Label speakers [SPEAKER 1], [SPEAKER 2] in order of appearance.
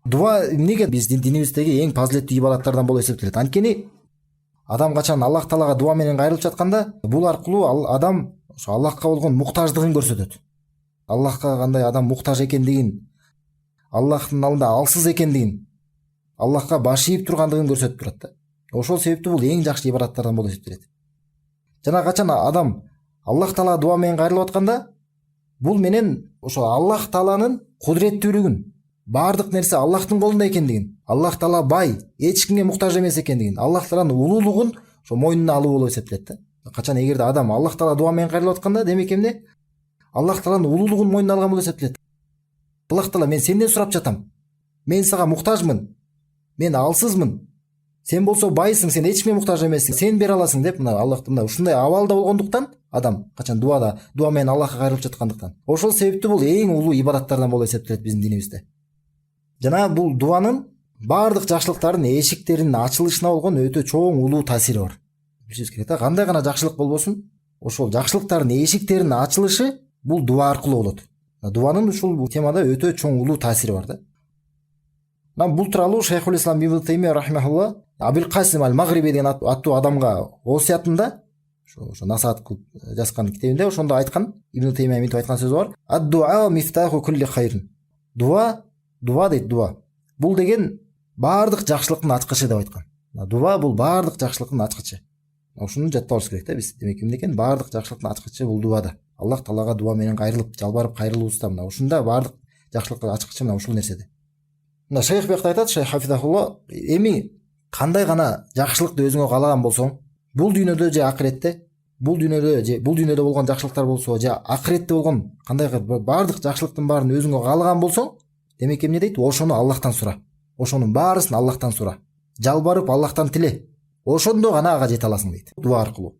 [SPEAKER 1] Дуа эмнеге биздин динибиздеги эң фазилеттүү ибадаттардан болуп эсептелет? Анткени адам качан Аллах Таалага дуа менен кайрылып жатканда, бул аркылуу адам ошо Аллахка болгон муктаждыгын көрсөтөт. Аллахка кандай адам муктаж экендигин, Аллахтын алдында алсыз экендигин, Аллахка баш ийип тургандыгын көрсөтүп турат да. Ошол себептүү бул эң жакшы ибадаттардан болуп эсептелет. Жана качан адам Аллах Таалага дуа менен кайрылып атканда, бул менен ошо Аллах Тааланын кудуреттүүлүгүн, баардык нерсе Аллахтын колунда экендигин, Аллах Таала бай, эч кимге муктаж эмес экендигин, Аллах Тааланын улуулугун ошо мойнуна алуу болуп эсептелет да. Качан эгерде адам Аллах Таала дуа менен кайрылып атканда, демек эмне? Аллах Тааланын улуулугун мойнуна алган болуп эсептелет. Аллах Таала, мен сенден сурап жатам. Мен сага муктажмын. Мен алсызмын. Сен болсо байсың, сен эч кимге муктаж эмессиң. Сен бере аласың деп мына Аллахтын мына ушундай абалда болгондуктан адам качан дуа менен Аллахка кайрылып жаткандыктан. Ошол себептүү бул эң улуу ибадаттардан болуп эсептелет биздин динибизде. Жана бул дуанын баардык жакшылыктардын эшиктеринин ачылышына болгон өтө чоң улуу таасири бар. Билишибиз керек да, кандай гана жакшылык болбосун, ошол жакшылыктардын эшиктеринин ачылышы бул дуа аркылуу болот. Дуанын ушул темада өтө чоң улуу таасири бар да. Бул тууралуу Шейхул Ислам Ибн Таймия рахимахулла Абул Касим аль-Магриби деген аттуу адамга осуятында, ошо насаат кылып жазган китебинде ошондо айткан, Ибн Таймия мынтип айткан сөзү бар: "Ад-дуа мифтаху кулли хайрин". Дуа дейт, дуа. Бул деген баардык жакшылыктын ачкычы деп айткан. Дуа бул баардык жакшылыктын ачкычы. Ошону жаттабыз керек да биз. Демек эмне экен? Баардык жакшылыктын ачкычы бул дуада. Аллах Таалага дуа менен кайрылып, жалбарып кайрылуубузда мына ушунда баардык жакшылыктын ачкычы мына ушул нерседе. Мына шейх бекте айтат, шейх хафизахулла, эми кандай гана жакшылыкты өзүңө каалаган болсоң, бул дүйнөдө же акыретте, бул дүйнөдө болгон жакшылыктар болсо, же акыретте болгон кандайдыр баардык жакшылыктын баарын өзүңө каалаган болсоң, демек эмне дейт? Ошону Аллахтан сура. Ошонун баарысын Аллахтан сура. Жалбарып Аллахтан тиле. Ошондо гана ага жете аласың дейт. Дуа аркылуу.